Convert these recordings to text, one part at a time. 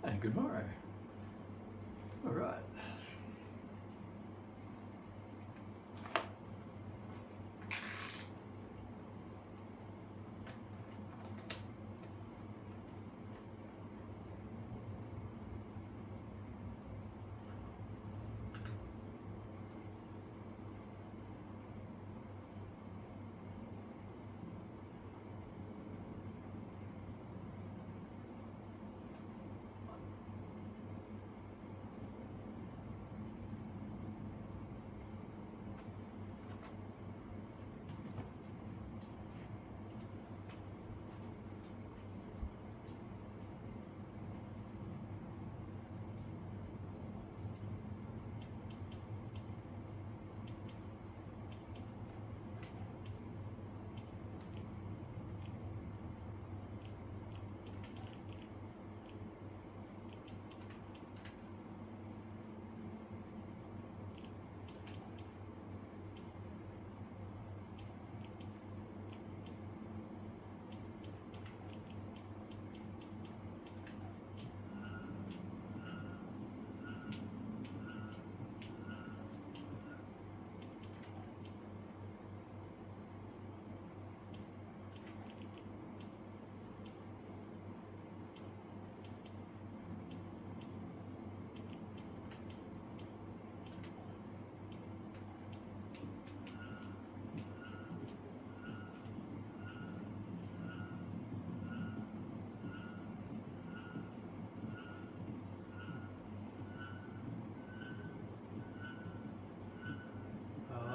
And good morrow. All right.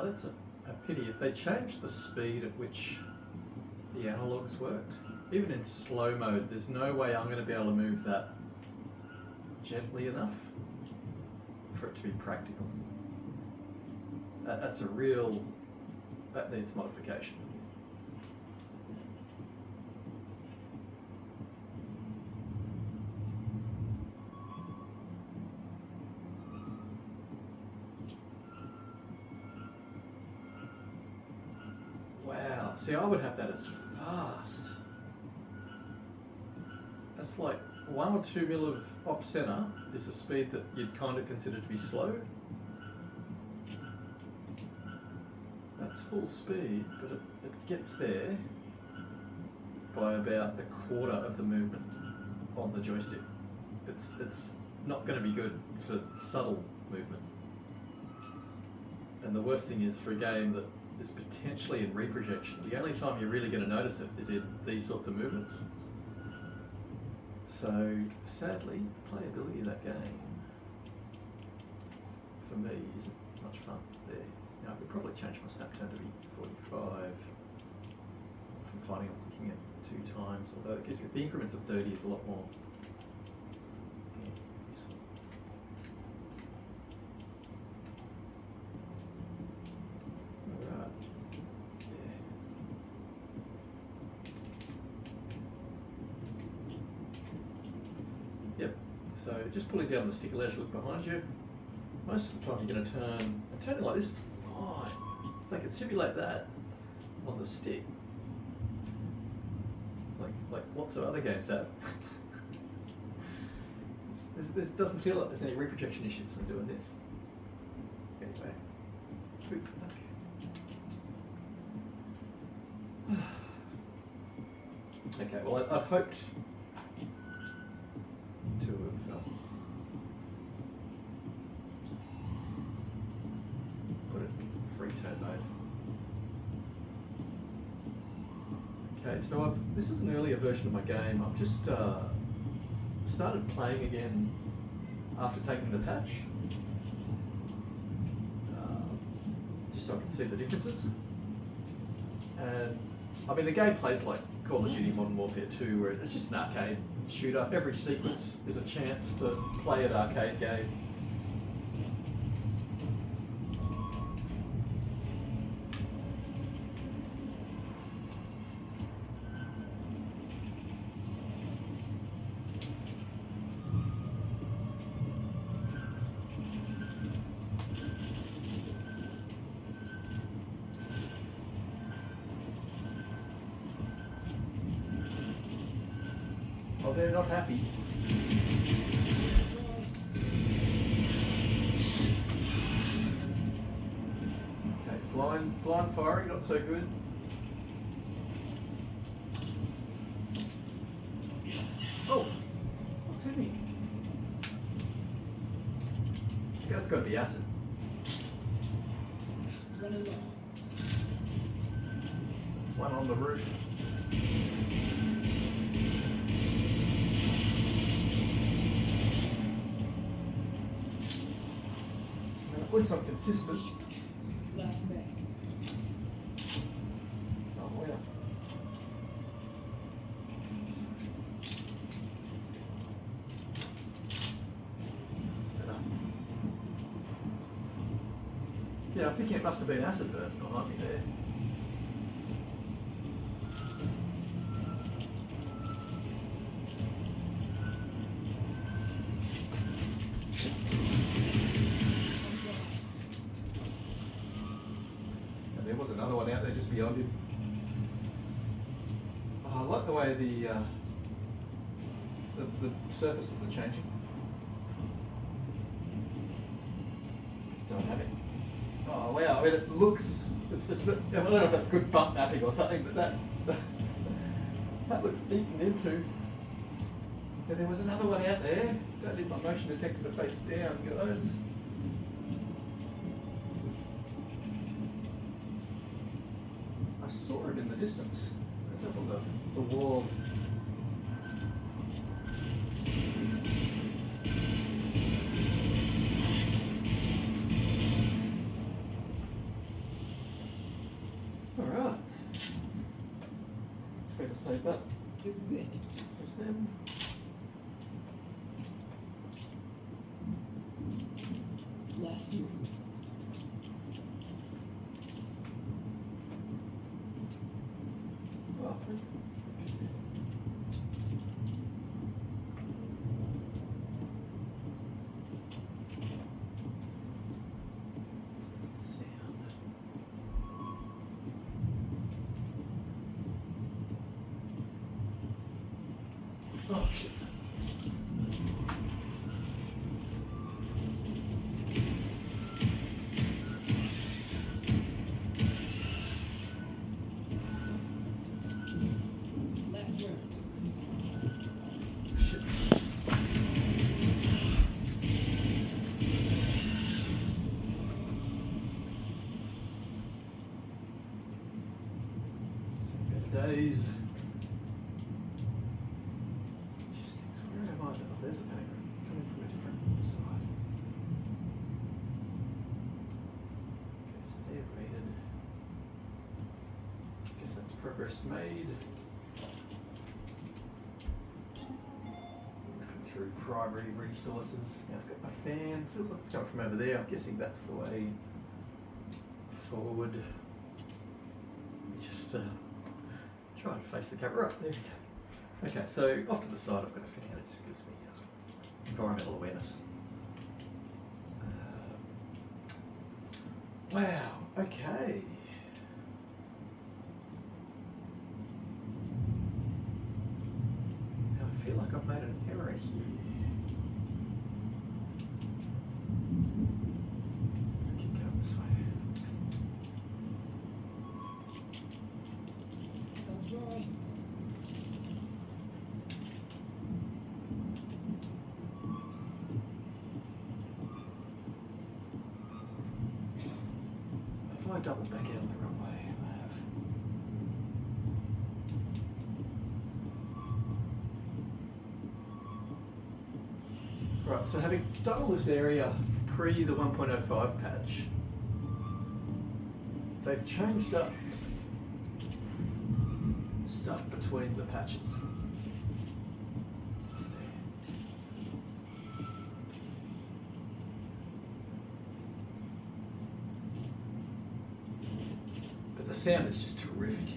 That's a pity. If they changed the speed at which the analogs worked, even in slow mode, there's no way I'm going to be able to move that gently enough for it to be practical. That needs modification. Wow, see, I would have that as fast. That's like 1 or 2 mil of off center is a speed that you'd kind of consider to be slow. That's full speed, but it gets there by about 1/4 of the movement on the joystick. It's not going to be good for subtle movement. And the worst thing is, for a game that is potentially in reprojection, the only time you're really going to notice it is in these sorts of movements. So, sadly, playability of that game, for me, isn't much fun there. Now, I could probably change my snap turn to be 45. From finding I'm looking at 2 times, although it gives me the increments of 30 is a lot more. So just pulling down the sticker ledge, look behind you. Most of the time you're going to turn, and turning like this is fine. So I can simulate that on the stick, like lots of other games have. This doesn't feel like there's any reprojection issues when doing this. Anyway, okay, well I'd hoped to have put it in free turn mode. Okay, so this is an earlier version of my game. I've just started playing again after taking the patch, just so I can see the differences. And I mean, the game plays like Call of Duty Modern Warfare 2, where it's just an arcade shooter. Every sequence is a chance to play an arcade game. Oh, they're not happy. Blind firing, not so good. Oh, what's in me? That's got to be acid. There's one on the roof. At least I'm consistent. Last bag. Oh, yeah. That's better. Yeah, I'm thinking it must have been acid burn behind me there. There was another one out there just beyond him. Oh, I like the way the surfaces are changing. Don't have it. Oh wow! I mean, it looks. I don't know if that's good bump mapping or something, but that looks eaten into. And there was another one out there. Don't need my motion detector to face down, guys. I saw it in the distance. It's up on the wall. Alright. Try to save that. This is it. There's them. Last few. Oh. Oh shit. Last round. Shit. Days. Logistics, where am I now? There's a paper coming from a different side. Okay, so they're rated. Guess that's progress made. Looking through primary resources. Now I've got my fan. Feels like it's coming from over there. I'm guessing that's the way forward. Just try and face the camera. Right, there we go. Okay, so off to the side I've got a fan. It just gives me environmental awareness. Wow, okay. Now I feel like I've made an error here. I keep going this way. That's dry. If I double back out the wrong way, I have. Right, so having done all this area pre the 1.05 patch, they've changed up stuff between the patches. But the sound is just terrific.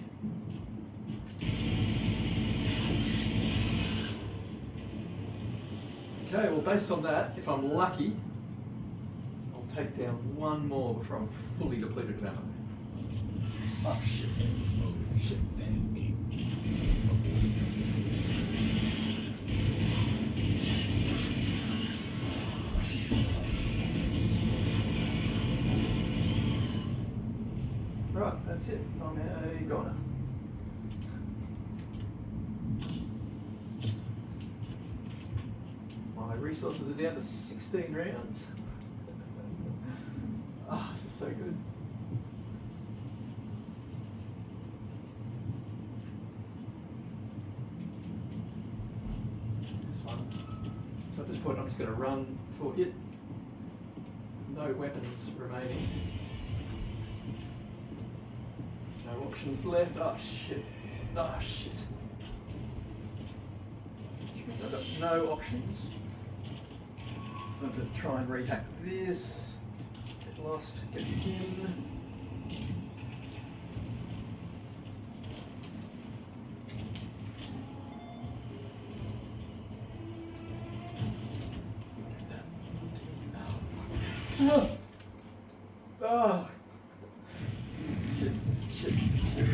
Okay, well based on that, if I'm lucky, I'll take down one more before I'm fully depleted of ammo. Oh shit. Shit. That's it. I'm a goner. My resources are down to 16 rounds. Ah, this is so good. This one. So at this point, I'm just going to run for it. No weapons remaining. No options left. Oh shit. Oh shit. Which means I've got no options. I'm going to try and rehack this. Get lost, get in. Oh. Oh. Shit, shit, shit.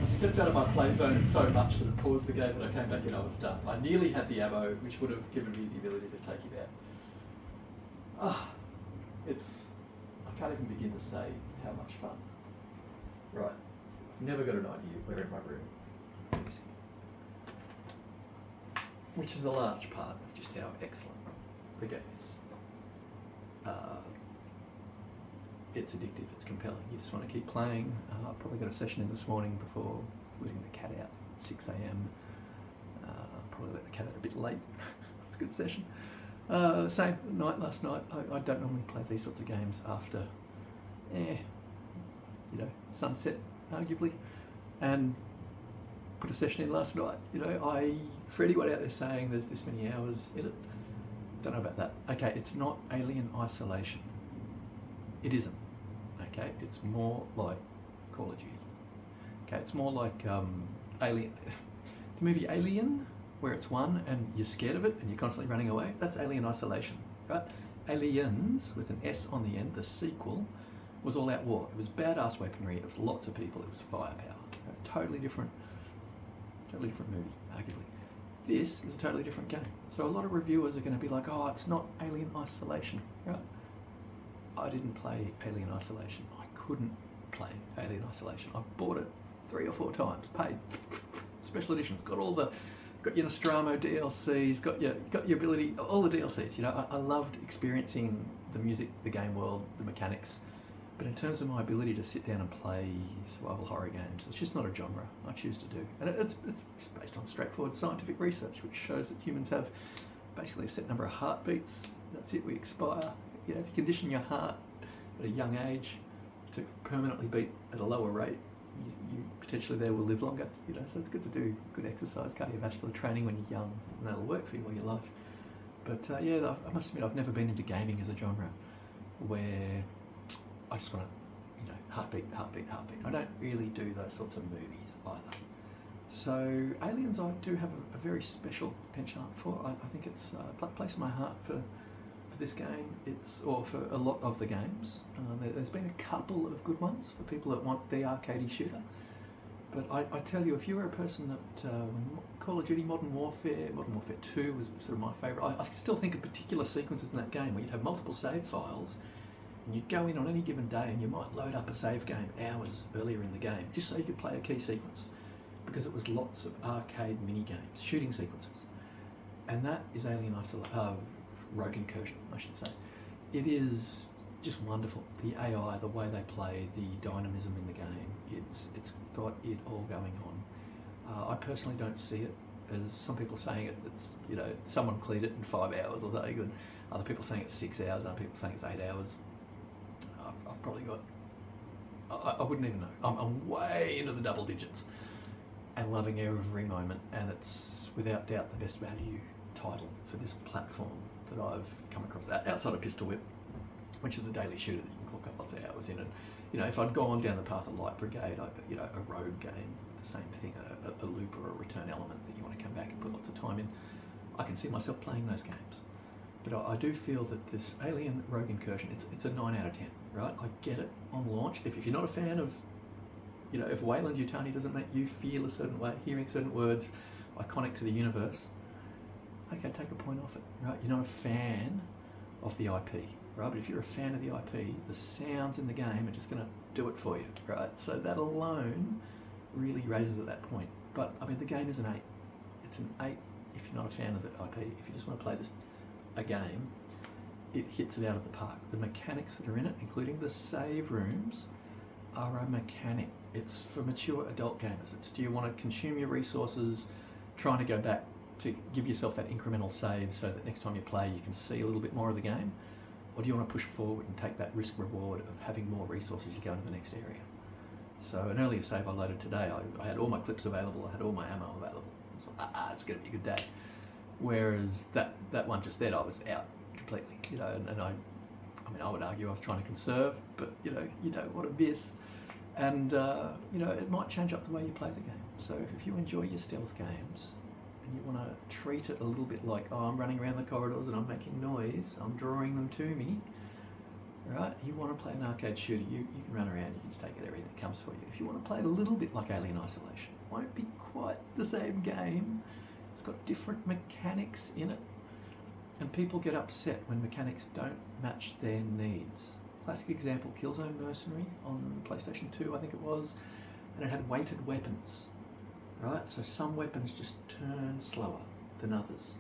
I stepped out of my play zone so much that it paused the game, but I came back in, I was done. I nearly had the ammo, which would have given me the ability to take it out. Ah, I can't even begin to say how much fun. Right, I've never got an idea where in my room. Which is a large part of just how excellent the game is. It's addictive, it's compelling, you just want to keep playing. I probably got a session in this morning before letting the cat out at 6 a.m. Probably let the cat out a bit late. It's a good session. Same night last night. I don't normally play these sorts of games after, sunset, arguably, and put a session in last night. For anyone out there saying there's this many hours in it, don't know about that. Okay, it's not Alien Isolation. It isn't. Okay, it's more like Call of Duty. Okay, it's more like Alien, the movie Alien, where it's one and you're scared of it and you're constantly running away. That's Alien Isolation, right? Aliens with an S on the end, the sequel, was all out war. It was badass weaponry. It was lots of people. It was firepower. Totally different movie, arguably. This is a totally different game. So a lot of reviewers are going to be like, oh, it's not Alien Isolation, right? I didn't play Alien Isolation. I couldn't play Alien Isolation. I've bought it 3 or 4 times, paid special editions, got your Nostromo DLCs, got your ability, all the DLCs. I loved experiencing the music, the game world, the mechanics. But in terms of my ability to sit down and play survival horror games, it's just not a genre I choose to do. And it's based on straightforward scientific research, which shows that humans have basically a set number of heartbeats. That's it, we expire. If you condition your heart at a young age to permanently beat at a lower rate, you potentially there will live longer. So it's good to do good exercise, cardiovascular training when you're young, and that'll work for you all your life. But I must admit, I've never been into gaming as a genre where I just want to, heartbeat. I don't really do those sorts of movies either. So Aliens, I do have a very special penchant for. I think it's a place in my heart for this game. Or for a lot of the games. There's been a couple of good ones for people that want the arcadey shooter. But I tell you, if you were a person that when Call of Duty Modern Warfare 2 was sort of my favourite. I still think of particular sequences in that game where you'd have multiple save files. And you'd go in on any given day and you might load up a save game hours earlier in the game just so you could play a key sequence, because it was lots of arcade mini games, shooting sequences. And that is Rogue Incursion, I should say. It is just wonderful. The AI, the way they play, the dynamism in the game, it's got it all going on. I personally don't see it as some people saying it's someone cleared it in 5 hours or something, and other people saying it's 6 hours, other people saying it's 8 hours. I've probably got, I wouldn't even know. I'm way into the double digits and loving every moment, and it's without doubt the best value title for this platform that I've come across, outside of Pistol Whip, which is a daily shooter that you can clock up lots of hours in. And if I'd gone down the path of Light Brigade, a rogue game, the same thing, a loop or a return element that you want to come back and put lots of time in, I can see myself playing those games. But I do feel that this Alien Rogue Incursion, it's a 9 out of 10, right? I get it on launch. If you're not a fan of, if Wayland Yutani doesn't make you feel a certain way, hearing certain words iconic to the universe, okay, take a point off it, right? You're not a fan of the IP, right? But if you're a fan of the IP, the sounds in the game are just going to do it for you, right? So that alone really raises at that point. But I mean, the game is an 8. It's an 8 if you're not a fan of the IP. If you just want to play a game, it hits it out of the park. The mechanics that are in it, including the save rooms, are a mechanic. It's for mature adult gamers. It's, do you want to consume your resources trying to go back to give yourself that incremental save so that next time you play you can see a little bit more of the game? Or do you want to push forward and take that risk reward of having more resources as you go into the next area? So an earlier save I loaded today, I had all my clips available, I had all my ammo available. I was like, it's going to be a good day. Whereas that one just then, I was out completely, you know, and I mean, I would argue I was trying to conserve, but you know, you don't want to miss. And you know, it might change up the way you play the game. So if you enjoy your stealth games and you want to treat it a little bit like, oh, I'm running around the corridors and I'm making noise, I'm drawing them to me, right? You want to play an arcade shooter, you can run around, you can just take it, everything that comes for you. If you want to play it a little bit like Alien Isolation, it won't be quite the same game. It's got different mechanics in it. And people get upset when mechanics don't match their needs. Classic example, Killzone Mercenary on PlayStation 2, I think it was, and it had weighted weapons, right? So some weapons just turn slower than others.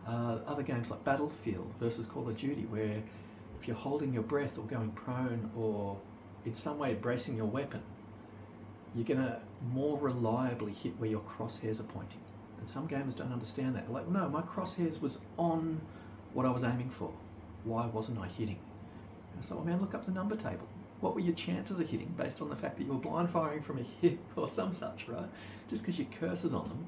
Other games like Battlefield versus Call of Duty, where if you're holding your breath or going prone or in some way bracing your weapon, you're going to more reliably hit where your crosshairs are pointing. And some gamers don't understand that. They're like, no, my crosshairs was on what I was aiming for. Why wasn't I hitting? And it's like, well, man, look up the number table. What were your chances of hitting based on the fact that you were blind firing from a hip or some such, right? Just because your cursor's on them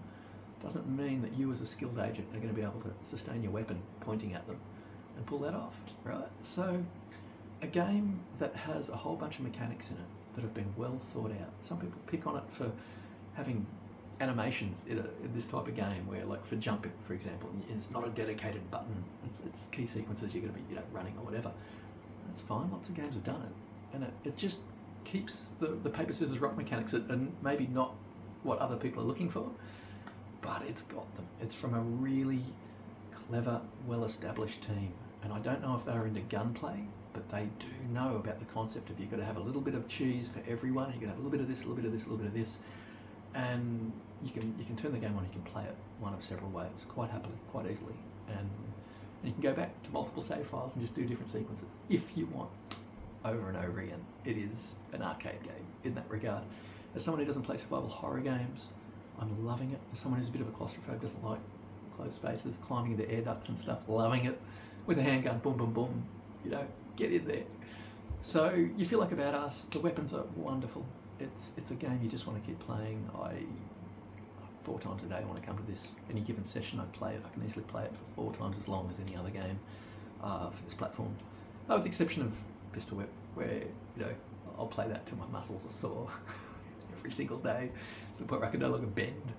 doesn't mean that you as a skilled agent are going to be able to sustain your weapon pointing at them and pull that off, right? So a game that has a whole bunch of mechanics in it that have been well thought out. Some people pick on it for having animations in this type of game where, like for jumping, for example, and it's not a dedicated button. It's key sequences you're going to be running or whatever. That's fine. Lots of games have done it. And it just keeps the paper, scissors, rock mechanics and maybe not what other people are looking for, but it's got them. It's from a really clever, well-established team. And I don't know if they're into gunplay, but they do know about the concept of you've got to have a little bit of cheese for everyone. You've got to have a little bit of this, a little bit of this, a little bit of this. And you can turn the game on, you can play it one of several ways, quite happily, quite easily. And you can go back to multiple save files and just do different sequences if you want, over and over again. It is an arcade game in that regard. As someone who doesn't play survival horror games, I'm loving it. As someone who's a bit of a claustrophobe, doesn't like closed spaces, climbing into air ducts and stuff, loving it. With a handgun, boom, boom, boom, you know, get in there. So you feel like a badass. The weapons are wonderful. It's a game you just want to keep playing. 4 times a day I want to come to this. Any given session I play it. I can easily play it for 4 times as long as any other game for this platform. With the exception of Pistol Whip, where, you know, I'll play that till my muscles are sore every single day, to the point where I can no longer bend,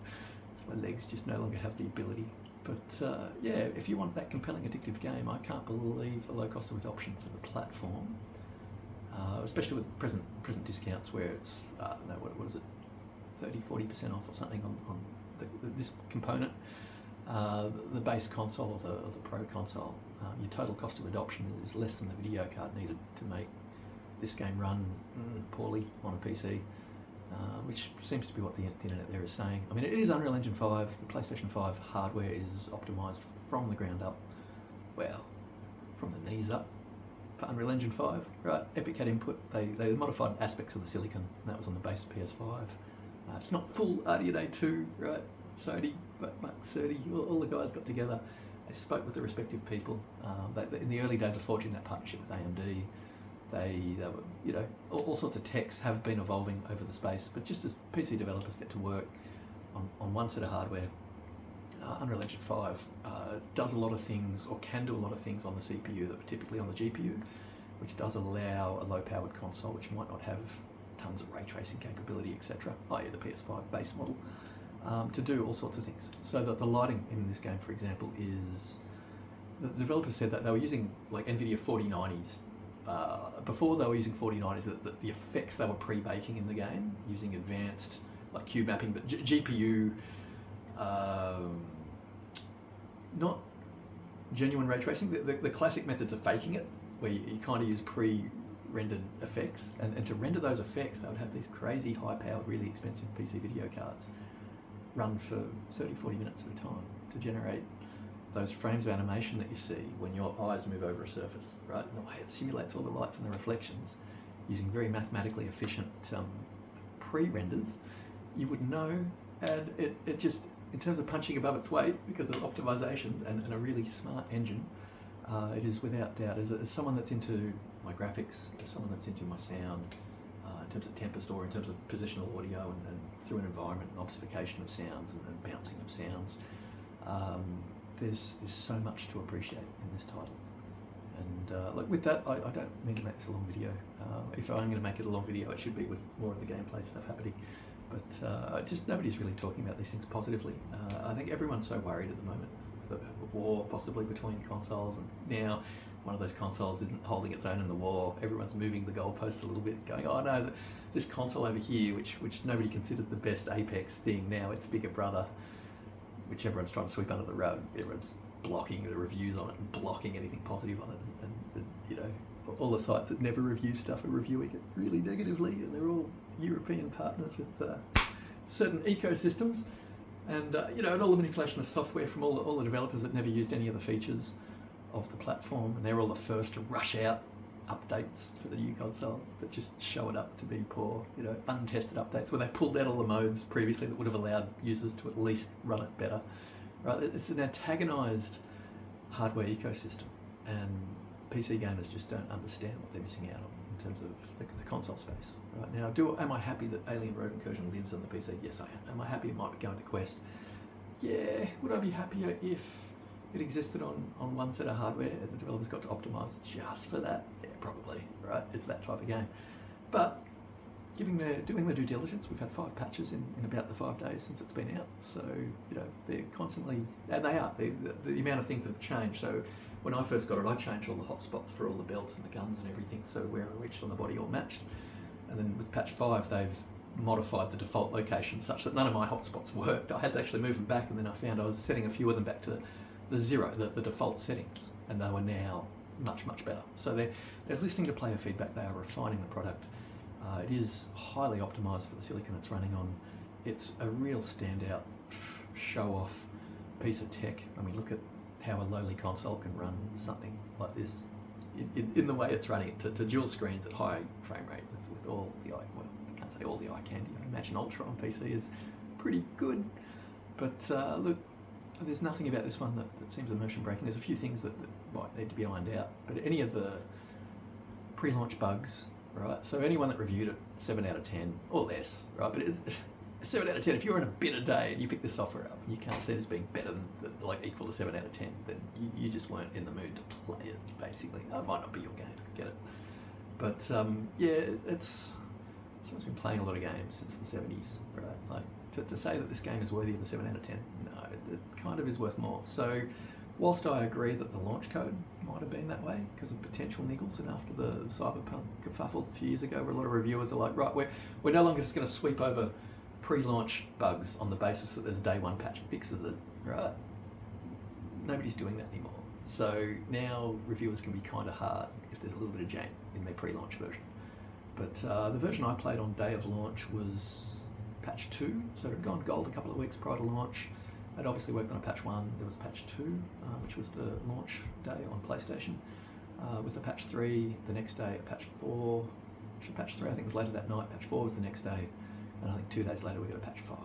so my legs just no longer have the ability. But yeah, if you want that compelling, addictive game, I can't believe the low cost of adoption for the platform, especially with present discounts where it's, what is it, 30-40% off or something on this component. The base console or the Pro console, your total cost of adoption is less than the video card needed to make this game run poorly on a PC, which seems to be what the internet there is saying. I mean, it is Unreal Engine 5. The PlayStation 5 hardware is optimised from the ground up, well, from the knees up, for Unreal Engine 5, right? Epic had input. They modified aspects of the silicon, and that was on the base PS5. It's not full RDNA 2, right? Sony, but Mark Cerny, all the guys got together. They spoke with the respective people. In the early days of forging that partnership with AMD, they were, you know, all sorts of techs have been evolving over the space. But just as PC developers get to work on one set of hardware, Unreal Engine 5 does a lot of things, or can do a lot of things on the CPU that were typically on the GPU, which does allow a low-powered console, which might not have tons of ray tracing capability, etc., i.e. the PS5 base model, to do all sorts of things. So that the lighting in this game, for example, is... The developers said that they were using like NVIDIA 4090s. Before they were using 4090s, the effects they were pre-baking in the game, using advanced like cube mapping, but GPU, not genuine ray tracing. The classic methods of faking it, where you kind of use rendered effects, and to render those effects, they would have these crazy high-powered, really expensive PC video cards run for 30-40 minutes at a time to generate those frames of animation that you see when your eyes move over a surface, right? And the way it simulates all the lights and the reflections using very mathematically efficient pre-renders, you would know, and it just, in terms of punching above its weight because of optimizations and a really smart engine, it is without doubt, as someone that's into my graphics, as someone that's into my sound, in terms of Tempest or in terms of positional audio and through an environment and obfuscation of sounds and bouncing of sounds, there's so much to appreciate in this title. And like with that, I don't mean to make this a long video. If I'm going to make it a long video, it should be with more of the gameplay stuff happening. But just nobody's really talking about these things positively. I think everyone's so worried at the moment with the war possibly between consoles, and now one of those consoles isn't holding its own in the war. Everyone's moving the goalposts a little bit, going, oh no, this console over here, which nobody considered the best Apex thing, now it's bigger brother, which everyone's trying to sweep under the rug. Everyone's blocking the reviews on it and blocking anything positive on it, and you know, all the sites that never review stuff are reviewing it really negatively, and they're all European partners with certain ecosystems, and you know, and all the manipulation of software from all the developers that never used any of the features of the platform, and they're all the first to rush out updates for the new console that just show it up to be poor, you know, untested updates where they pulled out all the modes previously that would have allowed users to at least run it better. Right, it's an antagonised hardware ecosystem, and PC gamers just don't understand what they're missing out on in terms of the console space. Right now, am I happy that Alien Rogue Incursion lives on the PC? Yes, I am. Am I happy it might be going to Quest? Yeah. Would I be happier if it existed on one set of hardware and the developers got to optimise just for that? Yeah, probably. Right, it's that type of game. But doing the due diligence, we've had 5 patches in about the 5 days since it's been out. So, you know, they're constantly, and they are, the amount of things that have changed. So when I first got it, I changed all the hotspots for all the belts and the guns and everything, so where I reached on the body all matched. And then with patch 5, they've modified the default location such that none of my hotspots worked. I had to actually move them back, and then I found I was setting a few of them back to the 0, the default settings, and they were now much, much better. So they're listening to player feedback, they are refining the product. It is highly optimised for the silicon it's running on. It's a real standout, show-off piece of tech when we look at how a lowly console can run something like this in the way it's running it to dual screens at high frame rate with all the eye, well, I can't say all the eye candy. I imagine Ultra on PC is pretty good, but look, there's nothing about this one that seems immersion breaking. There's a few things that might need to be ironed out, but any of the pre-launch bugs, right? So anyone that reviewed it, 7 out of 10 or less, right? But it's 7 out of 10. If you're in a bitter day and you pick this software up and you can't see it as being better than, like, equal to 7 out of 10, then you just weren't in the mood to play it, basically. It might not be your game, get it. But yeah, someone's been playing a lot of games since the 70s, right? Like, to say that this game is worthy of a 7 out of 10, no, it kind of is worth more. So whilst I agree that the launch code might have been that way because of potential niggles, and after the Cyberpunk kerfuffle a few years ago where a lot of reviewers are like, right, we're no longer just going to sweep over pre-launch bugs on the basis that there's day 1 patch fixes it, right? Nobody's doing that anymore. So now reviewers can be kind of hard if there's a little bit of jank in their pre-launch version. But the version I played on day of launch was patch 2, so it had gone gold a couple of weeks prior to launch. I'd obviously worked on a patch 1, there was a patch 2, which was the launch day on PlayStation. With the patch 3, the next day, a patch 4, actually patch 3 I think was later that night, patch 4 was the next day, and I think 2 days later we got a patch 5,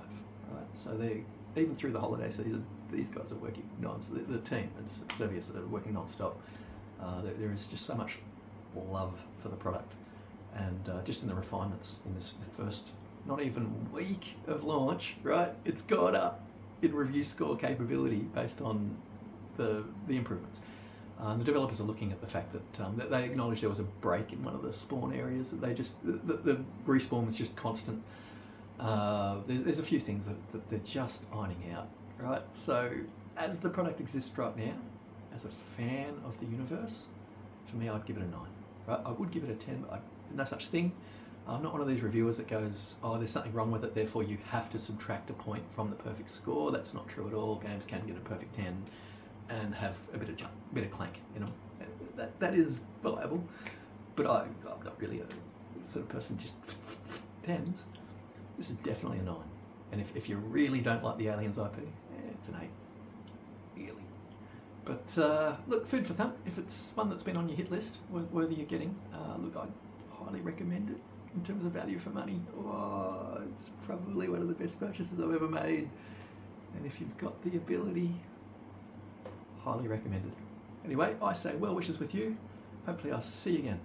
right? So even through the holiday season, these guys are working the team at Servius are working non-stop. There is just so much love for the product, and just in the refinements in this first not even week of launch, right? It's gone up in review score capability based on the improvements. The developers are looking at the fact that they acknowledge there was a break in one of the spawn areas, that the respawn was just constant. There's a few things that they're just ironing out, right? So as the product exists right now, as a fan of the universe, for me I'd give it a 9, right? I would give it a 10, but no such thing. I'm not one of these reviewers that goes, oh, there's something wrong with it, therefore you have to subtract a point from the perfect score. That's not true at all. Games can get a perfect 10 and have a bit of jump, a bit of clank in them. That is viable. but I'm not really a sort of person just 10s. This is definitely a 9. And if you really don't like the Aliens IP, it's an 8. Really. But look, food for thought. If it's one that's been on your hit list, worthy of getting, look, I'd highly recommend it in terms of value for money. Oh, it's probably one of the best purchases I've ever made. And if you've got the ability, highly recommended. Anyway, I say well wishes with you. Hopefully I'll see you again.